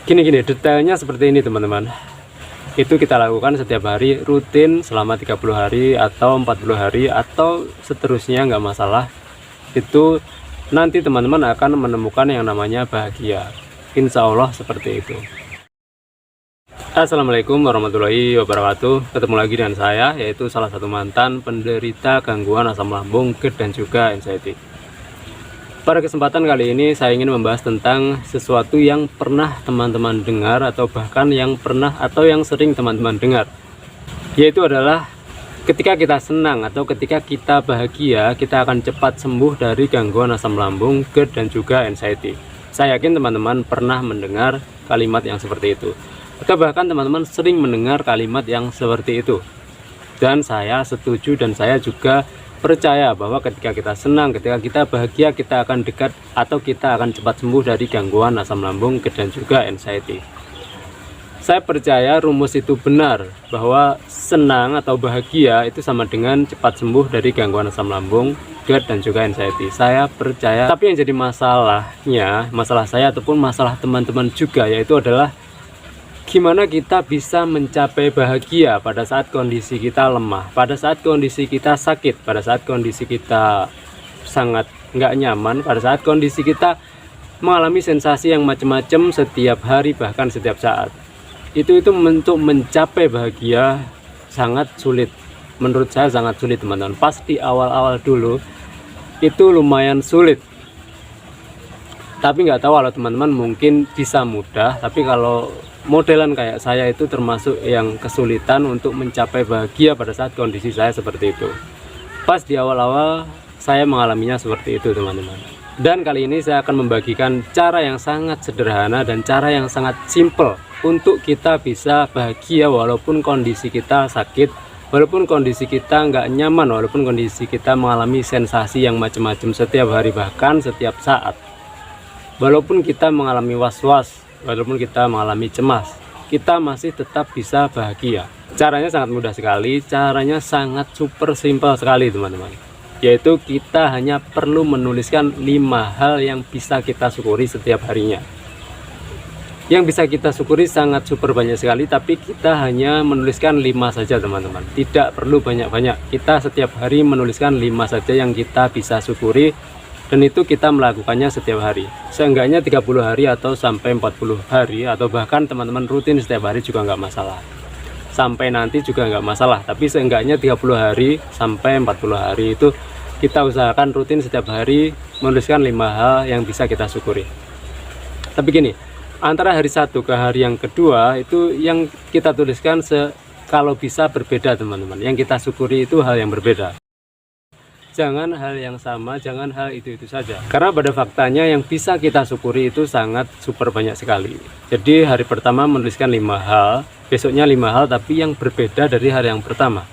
Gini, detailnya seperti ini teman-teman. Itu kita lakukan setiap hari, rutin selama 30 hari atau 40 hari atau seterusnya, nggak masalah. Itu nanti teman-teman akan menemukan yang namanya bahagia, insya Allah seperti itu. Assalamualaikum warahmatullahi wabarakatuh. Ketemu lagi dengan saya, yaitu salah satu mantan penderita gangguan asam lambung, GERD dan juga anxiety. Pada kesempatan kali ini saya ingin membahas tentang sesuatu yang pernah teman-teman dengar atau bahkan yang pernah atau yang sering teman-teman dengar, yaitu adalah ketika kita senang atau ketika kita bahagia, kita akan cepat sembuh dari gangguan asam lambung, GERD dan juga anxiety. Saya yakin teman-teman pernah mendengar kalimat yang seperti itu, atau bahkan teman-teman sering mendengar kalimat yang seperti itu. Dan saya setuju dan saya juga percaya bahwa ketika kita senang, ketika kita bahagia, kita akan dekat atau kita akan cepat sembuh dari gangguan asam lambung, GERD dan juga anxiety. Saya percaya rumus itu benar, bahwa senang atau bahagia itu sama dengan cepat sembuh dari gangguan asam lambung, GERD dan juga anxiety. Saya percaya, tapi yang jadi masalahnya, masalah saya ataupun masalah teman-teman juga, yaitu adalah gimana kita bisa mencapai bahagia pada saat kondisi kita lemah, pada saat kondisi kita sakit, pada saat kondisi kita sangat nggak nyaman, pada saat kondisi kita mengalami sensasi yang macam-macam setiap hari bahkan setiap saat. Itu untuk mencapai bahagia sangat sulit. Menurut saya sangat sulit teman-teman. Pas di awal-awal dulu itu lumayan sulit. Tapi nggak tahu kalau teman-teman mungkin bisa mudah, tapi kalau modelan kayak saya itu termasuk yang kesulitan untuk mencapai bahagia pada saat kondisi saya seperti itu. Pas di awal-awal saya mengalaminya seperti itu teman-teman. Dan kali ini saya akan membagikan cara yang sangat sederhana dan cara yang sangat simple untuk kita bisa bahagia walaupun kondisi kita sakit, walaupun kondisi kita nggak nyaman, walaupun kondisi kita mengalami sensasi yang macam-macam setiap hari bahkan setiap saat. Walaupun kita mengalami was-was, walaupun kita mengalami cemas, kita masih tetap bisa bahagia. Caranya sangat mudah sekali, caranya sangat super simple sekali teman-teman. Yaitu kita hanya perlu menuliskan 5 hal yang bisa kita syukuri setiap harinya. Yang bisa kita syukuri sangat super banyak sekali, tapi kita hanya menuliskan 5 saja teman-teman. Tidak perlu banyak-banyak, kita setiap hari menuliskan 5 saja yang kita bisa syukuri. Dan itu kita melakukannya setiap hari, seenggaknya 30 hari atau sampai 40 hari, atau bahkan teman-teman rutin setiap hari juga nggak masalah, sampai nanti juga nggak masalah, tapi seenggaknya 30 hari sampai 40 hari itu kita usahakan rutin setiap hari menuliskan 5 hal yang bisa kita syukuri. Tapi gini, antara hari satu ke hari yang kedua itu yang kita tuliskan kalau bisa berbeda teman-teman, yang kita syukuri itu hal yang berbeda. Jangan hal yang sama, jangan hal itu saja. Karena pada faktanya yang bisa kita syukuri itu sangat super banyak sekali. Jadi hari pertama menuliskan 5 hal, besoknya 5 hal tapi yang berbeda dari hari yang pertama.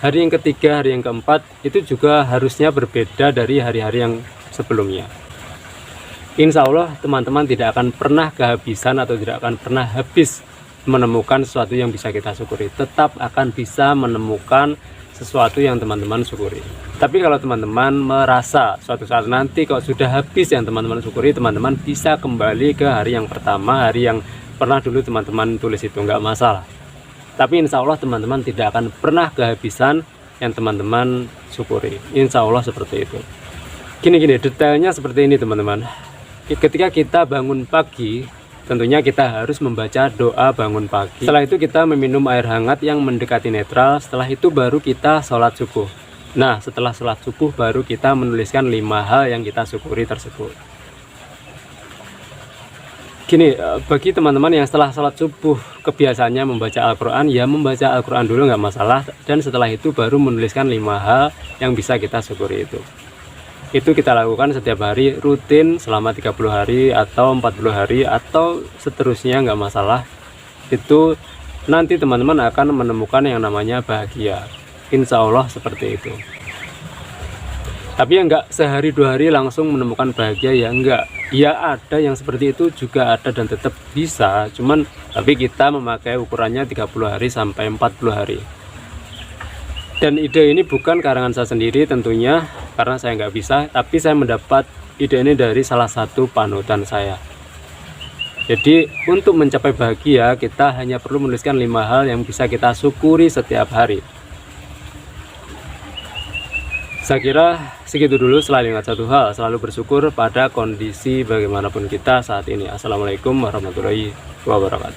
Hari yang ketiga, hari yang keempat itu juga harusnya berbeda dari hari-hari yang sebelumnya. Insya Allah teman-teman tidak akan pernah kehabisan atau tidak akan pernah habis menemukan sesuatu yang bisa kita syukuri. Tetap akan bisa menemukan sesuatu yang teman-teman syukuri. Tapi kalau teman-teman merasa suatu saat nanti kalau sudah habis yang teman-teman syukuri, teman-teman bisa kembali ke hari yang pertama, hari yang pernah dulu teman-teman tulis itu, nggak masalah. Tapi insya Allah teman-teman tidak akan pernah kehabisan yang teman-teman syukuri, insya Allah seperti itu. Gini, detailnya seperti ini teman-teman. Ketika kita bangun pagi, tentunya kita harus membaca doa bangun pagi. Setelah itu kita meminum air hangat yang mendekati netral. Setelah itu baru kita sholat subuh. Nah, setelah sholat subuh baru kita menuliskan 5 hal yang kita syukuri tersebut. Gini, bagi teman-teman yang setelah sholat subuh kebiasaannya membaca Al-Quran, ya membaca Al-Quran dulu nggak masalah. Dan setelah itu baru menuliskan 5 hal yang bisa kita syukuri itu. Itu kita lakukan setiap hari, rutin selama 30 hari atau 40 hari atau seterusnya, nggak masalah. Itu nanti teman-teman akan menemukan yang namanya bahagia, insya Allah seperti itu. Tapi ya nggak sehari 2 hari langsung menemukan bahagia, ya enggak. Ya ada yang seperti itu juga ada dan tetap bisa, cuman tapi kita memakai ukurannya 30 hari sampai 40 hari. Dan ide ini bukan karangan saya sendiri tentunya, karena saya nggak bisa, tapi saya mendapat ide ini dari salah satu panutan saya. Jadi untuk mencapai bahagia kita hanya perlu menuliskan 5 hal yang bisa kita syukuri setiap hari. Saya kira segitu dulu. Selain ingat satu hal, selalu bersyukur pada kondisi bagaimanapun kita saat ini. Assalamualaikum warahmatullahi wabarakatuh.